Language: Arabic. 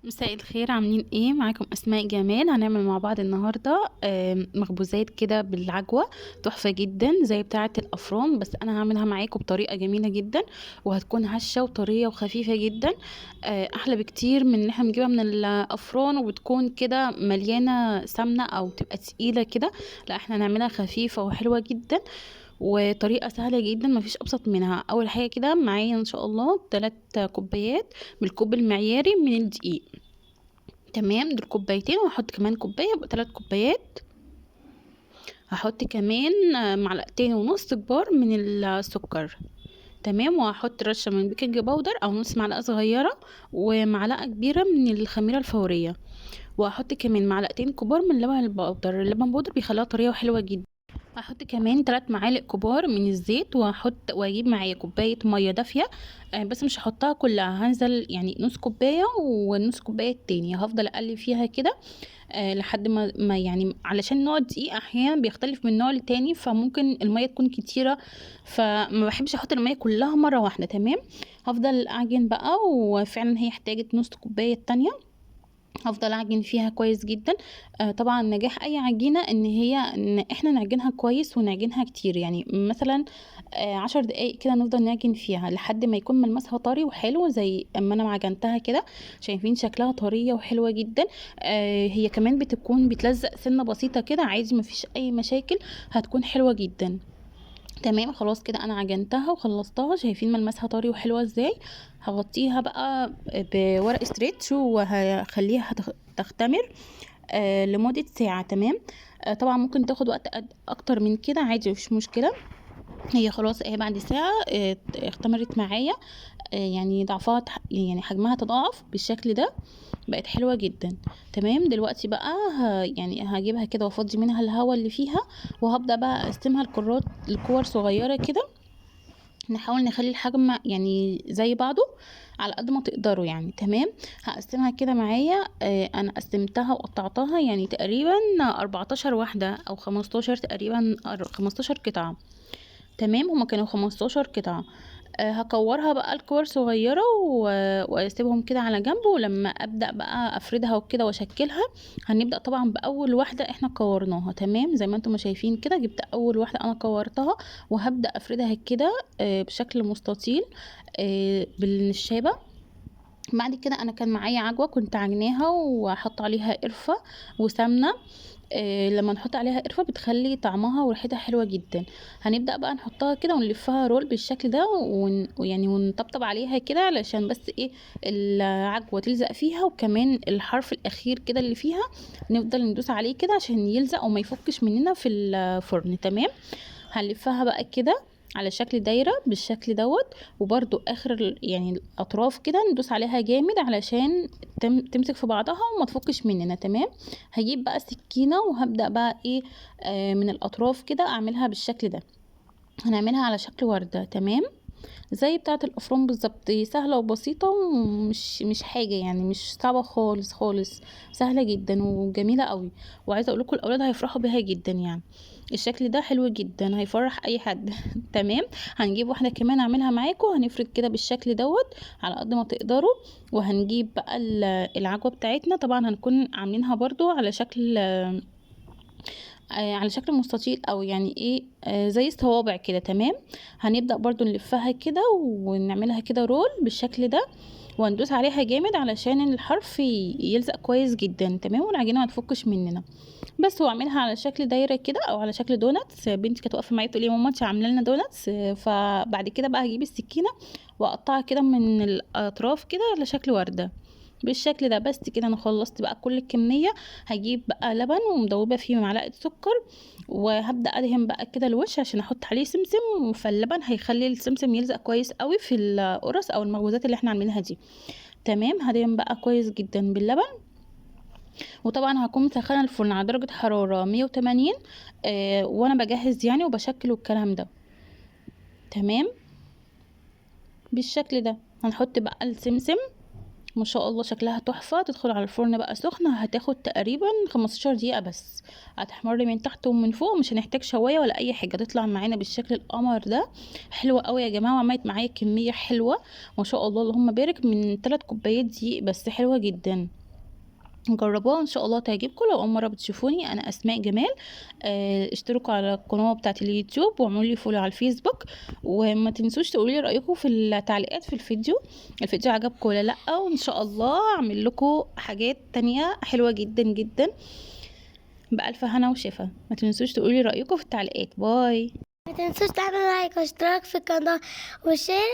مساء الخير، عاملين ايه؟ معاكم اسماء جمال. هنعمل مع بعض النهارده مخبوزات كده بالعجوه، تحفه جدا زي بتاعه الافران، بس انا هعملها معاكم بطريقه جميله جدا، وهتكون هشه وطريه وخفيفه جدا. احلى بكتير من ان احنا بنجيبها من الافران وبتكون كده مليانه سمنه او تبقى تقيله كده. لا، احنا هنعملها خفيفه وحلوه جدا، وطريقه سهله جدا مفيش ابسط منها. اول حاجه كده معايا ان شاء الله 3 كوبايات بالكوب المعياري من الدقيق. تمام، دول كوبايتين، وهحط كمان كوبايه، يبقى 3 كوبايات. هحط كمان معلقتين ونص كبار من السكر. تمام، وهحط رشه من بيكنج باودر او نص معلقه صغيره، ومعلقه كبيره من الخميره الفوريه. وهحط كمان معلقتين كبار من اللبن البودر. اللبن البودر بيخليها طريه وحلوه جدا. هحط كمان 3 معالق كبار من الزيت، واجيب معايا كوبايه ميه دافيه. بس مش هحطها كلها، هنزل يعني نص كوبايه والنص كوبايه التاني، هفضل اقلب فيها كده لحد ما يعني، علشان نوع الدقيق احيانا بيختلف من نوع لتاني، فممكن الميه تكون كتيره، فما بحبش احط الميه كلها مره واحده. تمام، هفضل اعجن بقى، وفعلا هي احتاجت نص كوبايه التانية. هفضل اعجن فيها كويس جدا. طبعا نجاح اي عجينه ان احنا نعجنها كويس ونعجنها كتير، يعني مثلا 10 دقايق كده نفضل نعجن فيها لحد ما يكون ملمسها طري وحلو زي اما انا عجنتها كده. شايفين شكلها طريه وحلوه جدا. هي كمان بتكون بتلزق سنه بسيطه كده، عادي مفيش اي مشاكل، هتكون حلوه جدا. تمام، خلاص كده انا عجنتها وخلصتها. شايفين ملمسها طري وحلوة ازاي؟ هغطيها بقى بورق ستريتش، وهخليها تختمر لمدة ساعة. تمام. طبعا ممكن تاخد وقت اكتر من كده، عادي مفيش مشكلة. هي خلاص اهي بعد ساعة اختمرت معايا. يعني ضعفها يعني حجمها تضاعف بالشكل ده، بقت حلوة جدا. تمام، دلوقتي بقى يعني هجيبها كده وافضي منها الهواء اللي فيها، وهبدأ بقى اقسمها لكور صغيرة كده. نحاول نخلي الحجم يعني زي بعضه على قد ما تقدروا يعني. تمام، هقسمها كده معايا. انا قسمتها وقطعتها يعني تقريبا 14 واحدة او 15 تقريبا، 15 قطعة. تمام، هما كانوا 15 قطعة. هكورها بقى لكور صغيرة واسيبهم كده على جنب، ولما ابدأ بقى افردها وكده واشكلها، هنبدأ طبعا باول واحدة احنا كورناها. تمام، زي ما انتم شايفين كده جبت اول واحدة انا كورتها، وهبدأ افردها كده بشكل مستطيل بالنشابة. بعد كده انا كان معايا عجوة كنت عجناها وحط عليها قرفة وسمنة. لما نحط عليها قرفة بتخلي طعمها وريحتها حلوة جدا. هنبدأ بقى نحطها كده ونلفها رول بالشكل ده، ويعني ونطبطب عليها كده علشان بس ايه، العجوة تلزق فيها، وكمان الحرف الأخير كده اللي فيها نفضل ندوس عليه كده عشان يلزق وما يفكش مننا في الفرن. تمام، هنلفها بقى كده على شكل دايرة بالشكل دوت. وبرده اخر يعني الاطراف كده ندوس عليها جامد علشان تمسك في بعضها وما تفكش مننا. تمام، هجيب بقى سكينة وهبدأ بقى ايه، من الاطراف كده اعملها بالشكل ده. هنعملها على شكل وردة. تمام، زي بتاعة الأفران بالظبط، سهلة وبسيطة، ومش مش حاجة يعني، مش صعبة خالص خالص، سهلة جدا وجميلة قوي. وعايزة اقول لكم الأولاد هيفرحوا بيها جدا يعني. الشكل ده حلو جدا، هيفرح أي حد. تمام، هنجيب واحدة كمان أعملها معاكم. هنفرد كده بالشكل دوت على قد ما تقدروا، وهنجيب بقى العجوة بتاعتنا. طبعا هنكون عاملينها برضو على شكل مستطيل، او يعني ايه، زي الصوابع كده. تمام، هنبدأ برضو نلفها كده ونعملها كده رول بالشكل ده، وندوس عليها جامد علشان الحرف يلزق كويس جدا. تمام، والعجينه ما تفكش مننا. بس واعملها على شكل دايره كده او على شكل دوناتس. بنتي كانت واقفه معايا تقول لي يا ماما انت عامله لنا دوناتس. فبعد كده بقى هجيب السكينه واقطعها كده من الاطراف كده على شكل ورده بالشكل ده. بس كده انا خلصت بقى كل الكميه. هجيب بقى لبن ومدوبه فيه معلقه سكر، وهبدا ادهن بقى كده الوش عشان احط عليه سمسم، فاللبن هيخلي السمسم يلزق كويس قوي في القرص او المخبوزات اللي احنا عاملينها دي. تمام، هدهن بقى كويس جدا باللبن. وطبعا هكون مسخنه الفرن على درجه حراره 180، وانا بجهز يعني وبشكل والكلام ده. تمام، بالشكل ده هنحط بقى السمسم ما شاء الله شكلها تحفة. تدخل على الفرن بقى سخنة، هتاخد تقريبا 15 دقيقة بس. هتحمر من تحت ومن فوق، مش هنحتاج شواية ولا اي حاجة. تطلع معانا بالشكل القمر ده. حلوة قوي يا جماعة، وعملت معايا كمية حلوة ما شاء الله اللهم بارك، من 3 كوبايات دقيق بس. حلوة جدا، جربوها ان شاء الله تعجبكم. لو اول مره بتشوفوني، انا اسماء جمال. اشتركوا على القناه بتاعه اليوتيوب، واعملوا لي فولو على الفيسبوك. وما تنسوش تقولوا لي رايكم في التعليقات في الفيديو عجبكم ولا لا. وان شاء الله اعمل لكم حاجات تانية حلوه جدا جدا. بألف هنا وشفا. ما تنسوش تقولوا لي رايكم في التعليقات. باي. ما تنسوش تعملوا لايك واشتراك في القناة وشير.